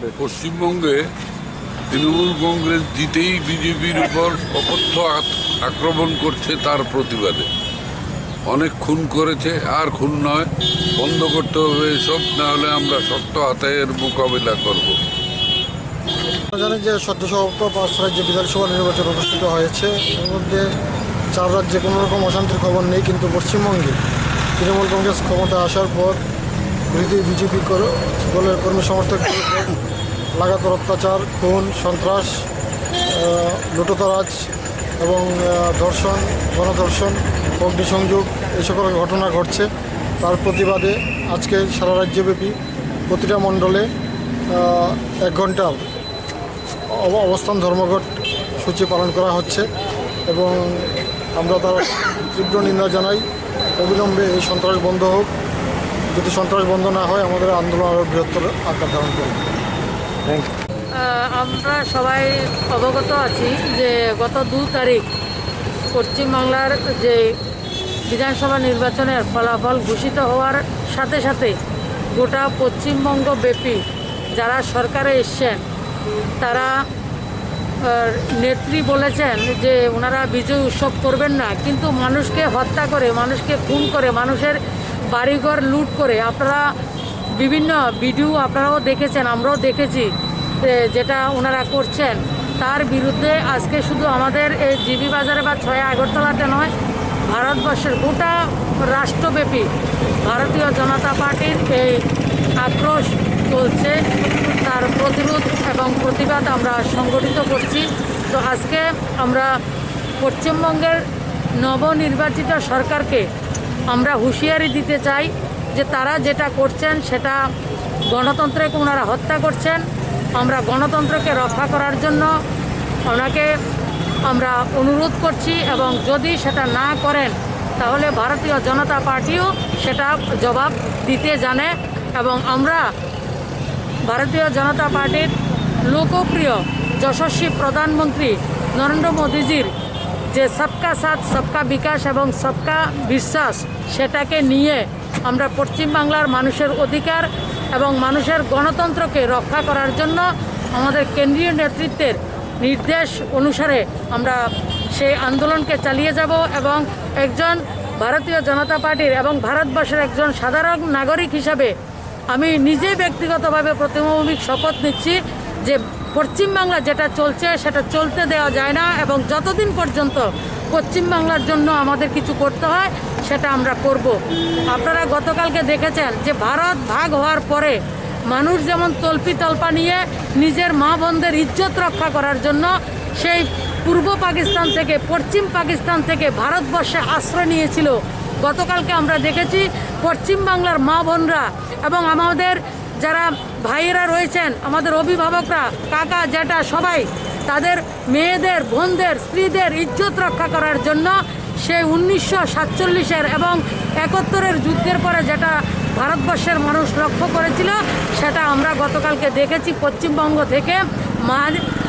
পশ্চিমবঙ্গে তৃণমূল কংগ্রেস জিতেই বিজেপির উপর অকথ্য আক্রমণ করছে তার প্রতিবাদে। অনেক খুন করেছে, আর খুন নয়, বন্ধ করতে হবে এসব, না হলে আমরা শক্ত হাতের মোকাবিলা করব। জানেন যে সদ্য সমাপ্ত 5 রাজ্যে বিধানসভা নির্বাচন অনুষ্ঠিত হয়েছে। এর মধ্যে 4 রাজ্যে কোনো রকম অশান্তির খবর নেই, কিন্তু পশ্চিমবঙ্গে তৃণমূল কংগ্রেস ক্ষমতা আসার পর বিজেপি দলের কর্মী সমর্থকদের লাগাতার অত্যাচার, খুন, সন্ত্রাস, লুটতরাজ এবং ধর্ষণ, গণধর্ষণ, অগ্নিসংযোগ এই সকল ঘটনা ঘটছে। তার প্রতিবাদে আজকে সারা রাজ্যব্যাপী প্রতিটা মণ্ডলে 1 ঘন্টার অবস্থান ধর্মঘট সূচি পালন করা হচ্ছে এবং আমরা তার তীব্র নিন্দা জানাই। অবিলম্বে এই সন্ত্রাস বন্ধ হোক। যদি সন্ত্রাস বন্ধ না হয়, আমাদের আন্দোলন আরও বৃহত্তর আকার ধারণ করবে। আমরা সবাই অবগত আছি যে গত 2 তারিখ পশ্চিমবাংলার যে বিধানসভা নির্বাচনের ফলাফল ঘোষিত হওয়ার সাথে সাথে গোটা পশ্চিমবঙ্গ ব্যাপী যারা সরকারে এসছেন তারা নেত্রী বলেছেন যে ওনারা বিজয় উৎসব করবেন না, কিন্তু মানুষকে হত্যা করে, মানুষকে খুন করে, মানুষের বাড়িঘর লুট করে, আপনারা বিভিন্ন ভিডিও আপনারাও দেখেছেন, আমরাও দেখেছি যেটা ওনারা করছেন। তার বিরুদ্ধে আজকে শুধু আমাদের এই জিবি বাজারে বা 6 আগরতলাতে নয়, ভারতবর্ষের গোটা রাষ্ট্রব্যাপী ভারতীয় জনতা পার্টির এই আক্রোশ চলছে। তার প্রতিরোধ এবং প্রতিবাদ আমরা সংগঠিত করছি। তো আজকে আমরা পশ্চিমবঙ্গের নবনির্বাচিত সরকারকে আমরা হুঁশিয়ারি দিতে চাই যে তারা যেটা করছেন সেটা গণতন্ত্রকে ওনারা হত্যা করছেন। আমরা গণতন্ত্রকে রক্ষা করার জন্য ওনাকে আমরা অনুরোধ করছি, এবং যদি সেটা না করেন তাহলে ভারতীয় জনতা পার্টিও সেটা জবাব দিতে জানে। এবং আমরা ভারতীয় জনতা পার্টির লোকপ্রিয় যশস্বী প্রধানমন্ত্রী নরেন্দ্র মোদীজির যে সবকা সাথ সবকা বিকাশ এবং সবকা বিশ্বাস, সেটাকে নিয়ে আমরা পশ্চিমবাংলার মানুষের অধিকার এবং মানুষের গণতন্ত্রকে রক্ষা করার জন্য আমাদের কেন্দ্রীয় নেতৃত্বের নির্দেশ অনুসারে আমরা সেই আন্দোলনকে চালিয়ে যাব। এবং একজন ভারতীয় জনতা পার্টির এবং ভারতবর্ষের একজন সাধারণ নাগরিক হিসাবে আমি নিজে ব্যক্তিগতভাবে প্রতিমৌখিক শপথ নিচ্ছি যে পশ্চিমবাংলা যেটা চলছে সেটা চলতে দেওয়া যায় না, এবং যতদিন পর্যন্ত পশ্চিমবাংলার জন্য আমাদের কিছু করতে হয় সেটা আমরা করব। আপনারা গতকালকে দেখেছেন যে ভারত ভাগ হওয়ার পরে মানুষ যেমন তল্পা নিয়ে নিজের মা বোনদের ইজ্জত রক্ষা করার জন্য সেই পূর্ব পাকিস্তান থেকে, পশ্চিম পাকিস্তান থেকে ভারতবর্ষে আশ্রয় নিয়েছিল। গতকালকে আমরা দেখেছি পশ্চিমবাংলার মা বোনরা এবং আমাদের যারা ভাইয়েরা রয়েছেন, আমাদের অভিভাবকরা, কাকা জ্যাঠা সবাই তাদের মেয়েদের, বোনদের, স্ত্রীদের ইজ্জত রক্ষা করার জন্য সেই 1947 এবং 71 যুদ্ধের পরে যেটা ভারতবর্ষের মানুষ লক্ষ্য করেছিল সেটা আমরা গতকালকে দেখেছি। পশ্চিমবঙ্গ থেকে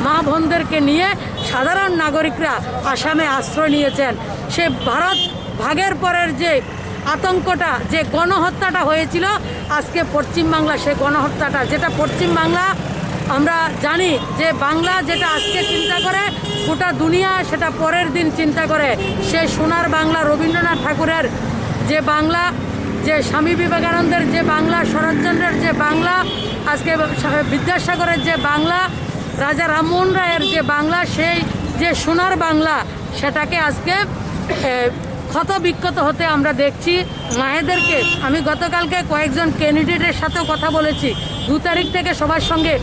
মা বোনদেরকে নিয়ে সাধারণ নাগরিকরা আসামে আশ্রয় নিয়েছেন। সে ভারত ভাগের পরের যে আতঙ্কটা, যে গণহত্যাটা হয়েছিল, আজকে পশ্চিমবাংলা সে গণহত্যাটা, যেটা পশ্চিমবাংলা আমরা জানি যে বাংলা যেটা আজকে চিন্তা করে গোটা দুনিয়া সেটা পরের দিন চিন্তা করে। সে সোনার বাংলা, রবীন্দ্রনাথ ঠাকুরের যে বাংলা, যে স্বামী বিবেকানন্দের যে বাংলা, শরৎচন্দ্রের যে বাংলা, আজকে বিদ্যাসাগরের যে বাংলা, রাজা রামমোহন রায়ের যে বাংলা, সেই যে সোনার বাংলা সেটাকে আজকে ক্ষত বিক্ষত হতে আমরা দেখছি। মায়েদেরকে আমি গতকালকে কয়েকজন ক্যান্ডিডেটের সাথেও কথা বলেছি। 2 তারিখ থেকে সবার সঙ্গে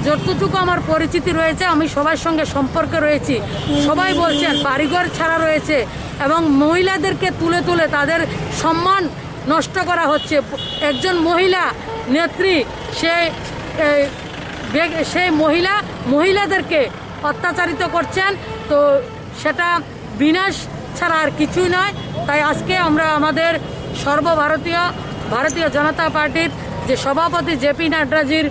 যতটুকু আমার পরিচিতি রয়েছে আমি সবার সঙ্গে সম্পর্কে রয়েছি। সবাই বলছেন বাড়িঘর ছাড়া রয়েছে এবং মহিলাদেরকে তুলে তুলে তাদের সম্মান নষ্ট করা হচ্ছে। একজন মহিলা নেত্রী সেই মহিলাদেরকে অত্যাচারিত করছেন। তো সেটা বিনাশ ছাড়া আর কিছুই নয়। তাই আজকে আমরা আমাদের ভারতীয় জনতা পার্টির যে সভাপতি জেপি নাড্ডাজির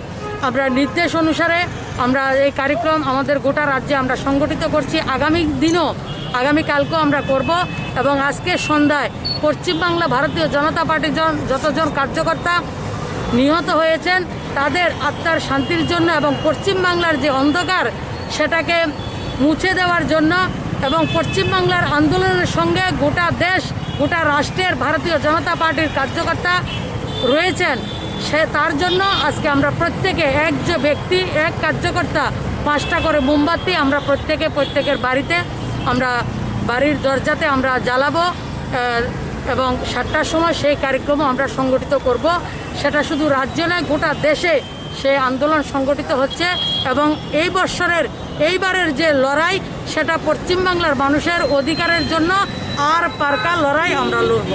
আমরা নির্দেশ অনুসারে আমরা এই কার্যক্রম আমাদের গোটা রাজ্যে আমরা সংগঠিত করছি। আগামীকালকেও আমরা করব। এবং আজকে সন্ধ্যায় পশ্চিমবাংলা ভারতীয় জনতা পার্টির যতজন কার্যকর্তা নিহত হয়েছেন তাদের আত্মার শান্তির জন্য এবং পশ্চিমবাংলার যে অন্ধকার সেটাকে মুছে দেওয়ার জন্য এবং পশ্চিমবাংলার আন্দোলনের সঙ্গে গোটা দেশ গোটা রাষ্ট্রের ভারতীয় জনতা পার্টির কার্যকর্তা রয়েছেন, তার জন্য আজকে আমরা প্রত্যেকে এক যে ব্যক্তি এক কার্যকর্তা 5টা করে মোমবাতি আমরা প্রত্যেকের বাড়িতে আমরা বাড়ির দরজাতে আমরা জ্বালাবো এবং 7টার সময় সেই কার্যক্রম আমরা সংগঠিত করব। সেটা শুধু রাজ্য নয়, গোটা দেশে সেই আন্দোলন সংগঠিত হচ্ছে এবং এইবারের যে লড়াই সেটা পশ্চিমবাংলার মানুষের অধিকারের জন্য আর পারকা লড়াই আমরা লড়ব।